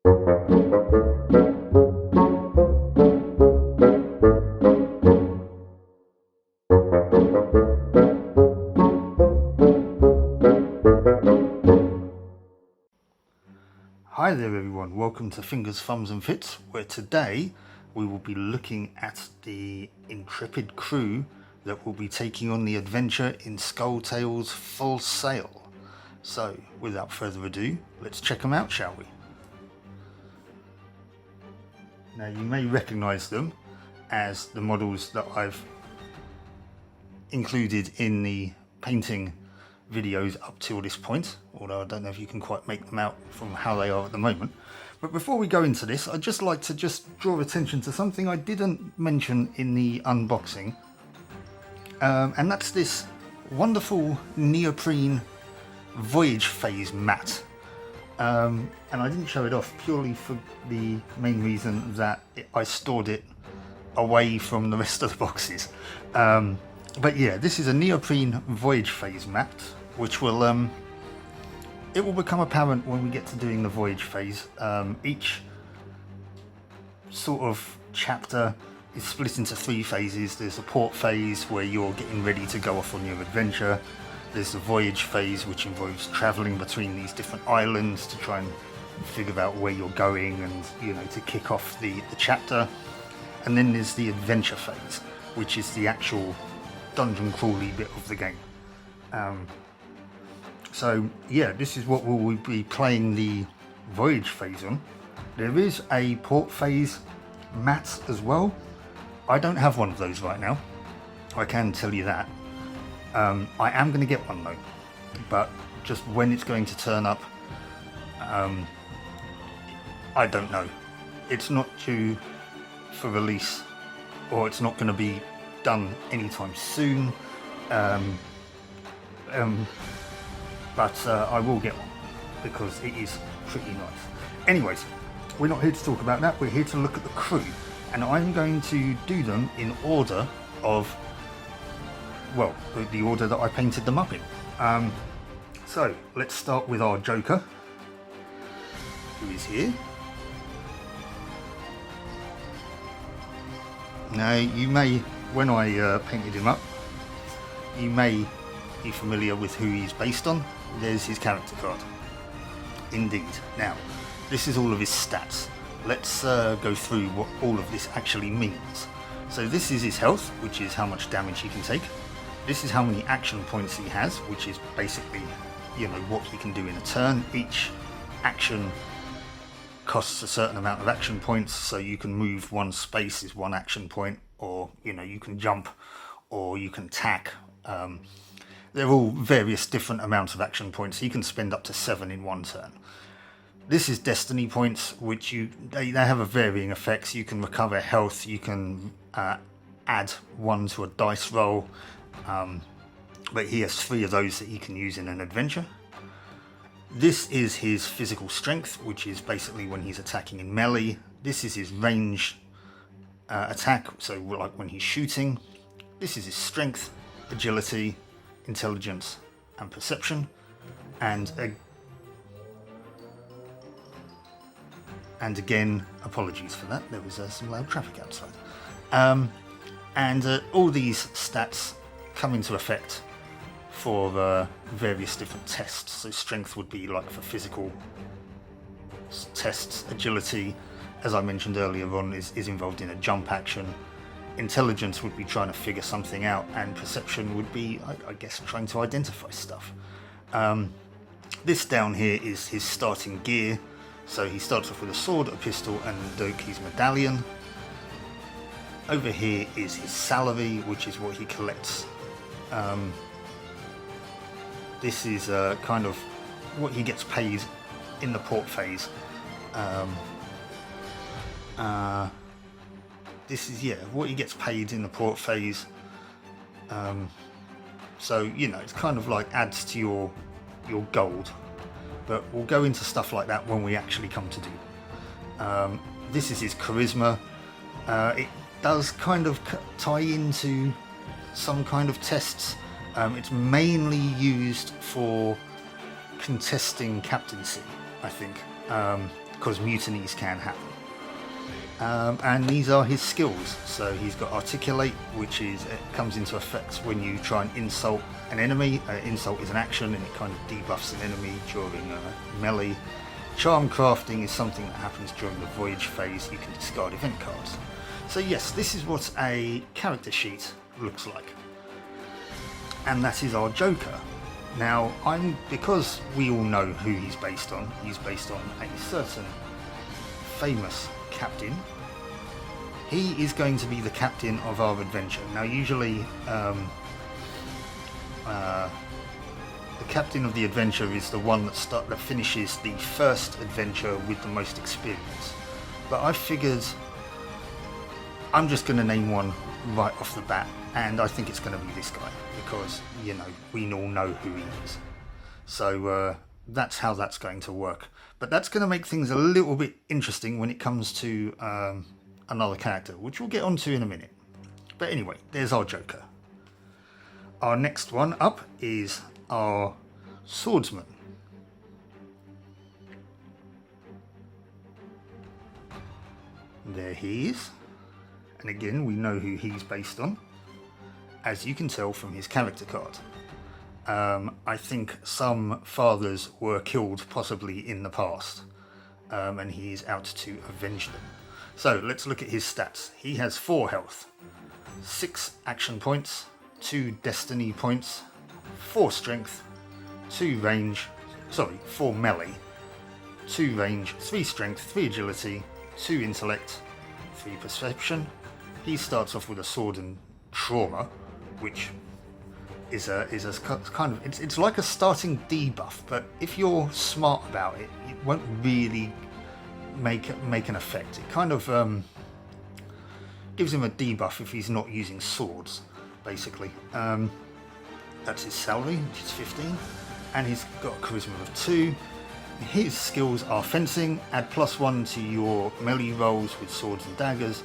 Hi there everyone, welcome to Fingers, Thumbs and Fits, where today we will be looking at the intrepid crew that will be taking on the adventure in Skull Tales Full Sail. So, without further ado, let's check them out, shall we? Now you may recognise them as the models that I've included in the painting videos up till this point, although I don't know if you can quite make them out from how they are at the moment. But before we go into this, I'd just like to draw attention to something I didn't mention in the unboxing, and that's this wonderful neoprene voyage phase mat. And I didn't show it off purely for the main reason that I stored it away from the rest of the boxes. But yeah, this is a neoprene voyage phase mat, which will it will become apparent when we get to doing the voyage phase. Each sort of chapter is split into 3 phases. There's the port phase where you're getting ready to go off on your adventure. There's the voyage phase, which involves traveling between these different islands to try and figure out where you're going and, you know, to kick off the chapter. And then there's the adventure phase, which is the actual dungeon crawly bit of the game. So yeah, this is what we'll be playing the voyage phase on. There is a port phase mat as well. I don't have one of those right now, I can tell you that. I am going to get one though, but just when it's going to turn up, I don't know. It's not due for release, or it's not going to be done anytime soon, but I will get one because it is pretty nice. Anyways, we're not here to talk about that, we're here to look at the crew, and I'm going to do them in order of, well, the order that I painted them up in. So let's start with our Joker, who is here. Now you may, when I painted him up, you may be familiar with who he's based on. There's his character card. Indeed. Now, this is all of his stats. Let's go through what all of this actually means. So this is his health, which is how much damage he can take. This is how many action points he has, which is basically, you know, what he can do in a turn. Each action costs a certain amount of action points, so you can move 1 space is 1 action point, or, you know, you can jump, or you can tack. They're all various different amounts of action points. You can spend up to 7 in 1 turn. This is destiny points, which they have a varying effects. You can recover health, you can add 1 to a dice roll, but he has 3 of those that he can use in an adventure. This is his physical strength, which is basically when he's attacking in melee. This is his range attack, so like when he's shooting. This is his strength, agility, intelligence and perception, and again, apologies for that, there was some loud traffic outside. And all these stats come into effect for various different tests. So strength would be like for physical tests. Agility, as I mentioned earlier on, is involved in a jump action. Intelligence would be trying to figure something out, and perception would be, I guess, trying to identify stuff. This down here is his starting gear. So he starts off with a sword, a pistol and Doki's medallion. Over here is his salary, which is what he collects. This is kind of what he gets paid in the port phase. This is, yeah, what he gets paid in the port phase. So, you know, it's kind of like adds to your gold. But we'll go into stuff like that when we actually come to do. This is his charisma. It does kind of tie into some kind of tests. It's mainly used for contesting captaincy, I think. because mutinies can happen. And these are his skills. So he's got articulate, which is it comes into effect when you try and insult an enemy. Insult is an action and it kind of debuffs an enemy during melee. Charm crafting is something that happens during the voyage phase. You can discard event cards. So yes, this is what a character sheet looks like. And that is our Joker. Now, because we all know who he's based on a certain famous captain. He is going to be the captain of our adventure. Now, usually the captain of the adventure is the one that finishes the first adventure with the most experience. But I figured I'm just going to name one right off the bat, and I think it's going to be this guy because, you know, we all know who he is. So that's how that's going to work. But that's going to make things a little bit interesting when it comes to another character, which we'll get onto in a minute. But anyway, there's our Joker. Our next one up is our swordsman. There he is. And again, we know who he's based on, as you can tell from his character card. I think some fathers were killed possibly in the past, and he is out to avenge them. So let's look at his stats. He has 4 health, 6 action points, 2 destiny points, 4 strength, 4 melee, 2 range, 3 strength, 3 agility, 2 intellect, 3 perception. He starts off with a sword and trauma, which is a kind of it's like a starting debuff, but if you're smart about it, it won't really make an effect. It kind of gives him a debuff if he's not using swords, basically. That's his salary, which is 15, and he's got a charisma of 2. His skills are fencing, add +1 to your melee rolls with swords and daggers,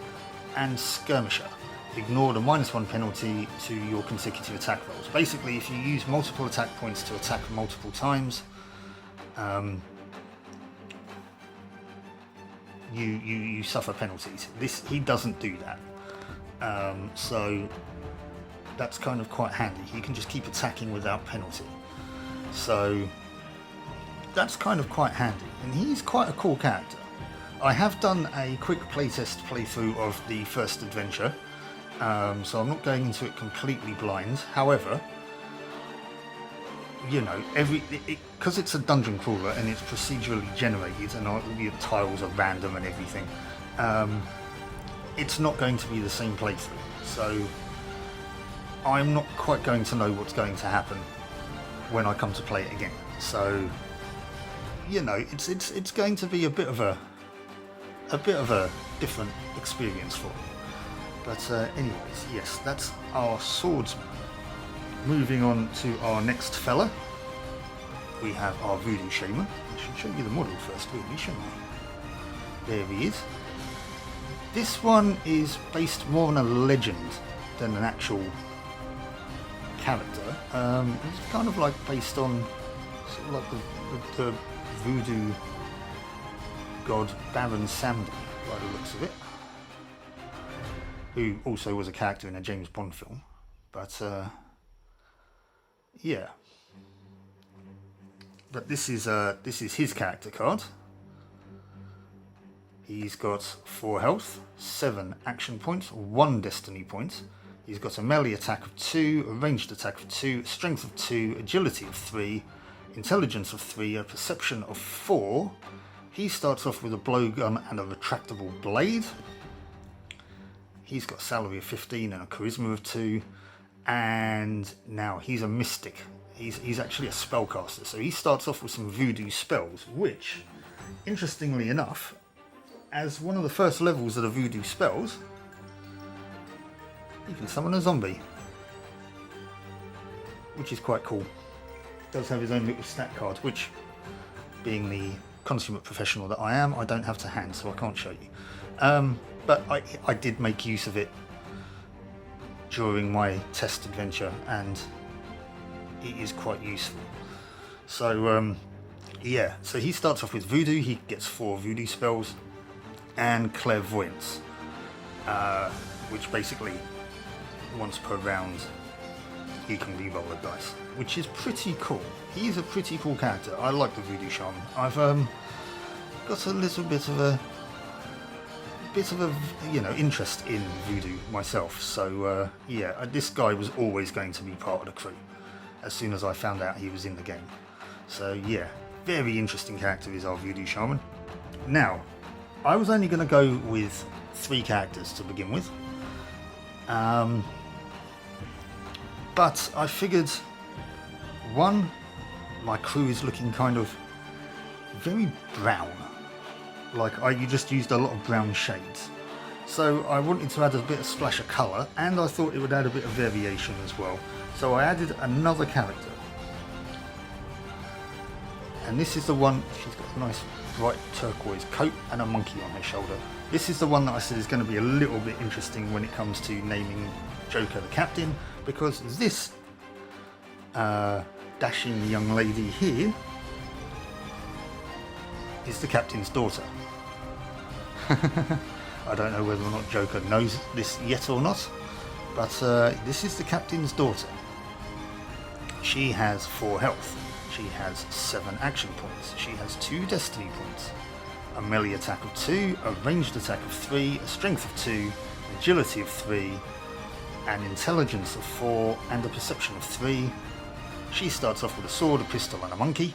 and skirmisher. Ignore the -1 penalty to your consecutive attack rolls. Basically, if you use multiple attack points to attack multiple times, you suffer penalties. He doesn't do that, so that's kind of quite handy. He can just keep attacking without penalty, so that's kind of quite handy, and he's quite a cool character. I have done a quick playthrough of the first adventure, so I'm not going into it completely blind. However, you know, because it's a dungeon crawler and it's procedurally generated and all the tiles are random and everything, it's not going to be the same playthrough. So I'm not quite going to know what's going to happen when I come to play it again. So, you know, it's going to be a bit of a different experience for me. But anyways, yes, that's our swordsman. Moving on to our next fella, we have our voodoo shaman. I should show you the model first, really, shouldn't I? There he is. This one is based more on a legend than an actual character. It's kind of like based on sort of like the voodoo god Baron Samedi, by the looks of it, who also was a character in a James Bond film. But yeah, but this is his character card. He's got 4 health, 7 action points, 1 destiny point. He's got a melee attack of 2, a ranged attack of 2, strength of 2, agility of 3, intelligence of 3, a perception of 4. He starts off with a blowgun and a retractable blade. He's got a salary of 15 and a charisma of 2. And now he's a mystic. He's actually a spellcaster. So he starts off with some voodoo spells, which, interestingly enough, as one of the first levels of the voodoo spells, you can summon a zombie, which is quite cool. Does have his own little stat card, which, being the consummate professional that I am, I don't have to hand, so I can't show you. But I did make use of it during my test adventure, and it is quite useful. So yeah, so he starts off with voodoo. He gets 4 voodoo spells and clairvoyance, which basically once per round he can re-roll the dice, which is pretty cool. He's a pretty cool character. I like the voodoo shaman. I've got a little bit of a interest in voodoo myself. So yeah, this guy was always going to be part of the crew as soon as I found out he was in the game. So yeah, very interesting character is our voodoo shaman. Now, I was only going to go with 3 characters to begin with. But I figured, one, my crew is looking kind of very brown. Like you just used a lot of brown shades. So I wanted to add a bit of splash of colour, and I thought it would add a bit of variation as well. So I added another character. And this is the one, she's got a nice bright turquoise coat and a monkey on her shoulder. This is the one that I said is going to be a little bit interesting when it comes to naming Joker the captain, because this dashing young lady here is the captain's daughter. I don't know whether or not Joker knows this yet or not, but this is the captain's daughter. She has 4 health, she has 7 action points, she has 2 destiny points, a melee attack of 2, a ranged attack of 3, a strength of 2, agility of 3, an intelligence of 4, and a perception of 3. She starts off with a sword, a pistol, and a monkey.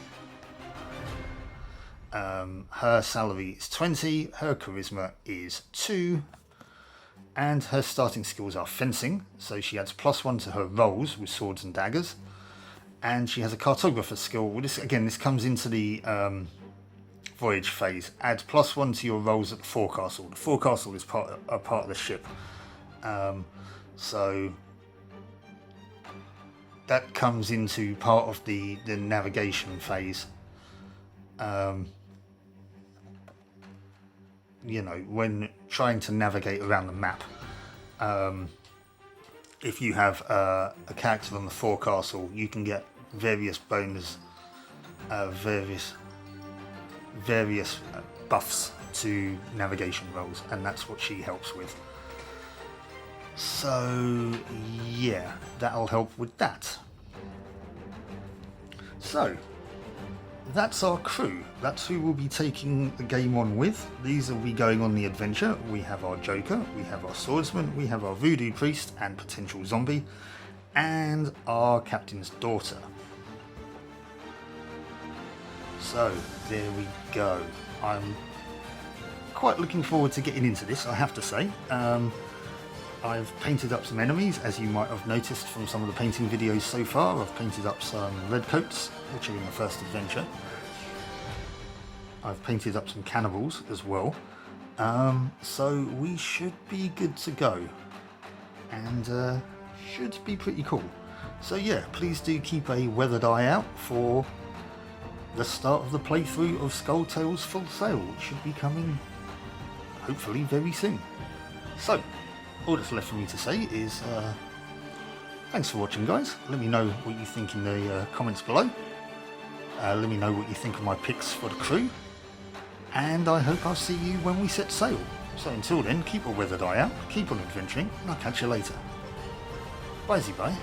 Her salary is 20, her charisma is 2, and her starting skills are fencing, so she adds +1 to her rolls with swords and daggers, and she has a cartographer skill. Well, this comes into the voyage phase. Add +1 to your rolls at the forecastle. The forecastle is part of the ship, so that comes into part of the navigation phase. When trying to navigate around the map, if you have a character on the forecastle, you can get various bonus, various buffs to navigation rolls, and that's what she helps with. So yeah, that'll help with that. So that's our crew. That's who we'll be taking the game on with. These will be going on the adventure. We have our Joker, we have our swordsman, we have our voodoo priest and potential zombie, and our captain's daughter. So there we go. I'm quite looking forward to getting into this, I have to say. I've painted up some enemies, as you might have noticed from some of the painting videos so far. I've painted up some redcoats, which are in the first adventure. I've painted up some cannibals as well. So we should be good to go, and should be pretty cool. So yeah, please do keep a weathered eye out for the start of the playthrough of Skull Tales Full Sail, which should be coming hopefully very soon. So all that's left for me to say is thanks for watching, guys. Let me know what you think in the comments below. Let me know what you think of my picks for the crew, and I hope I'll see you when we set sail. So until then, keep a weathered eye out, keep on adventuring, and I'll catch you later. Bye-bye.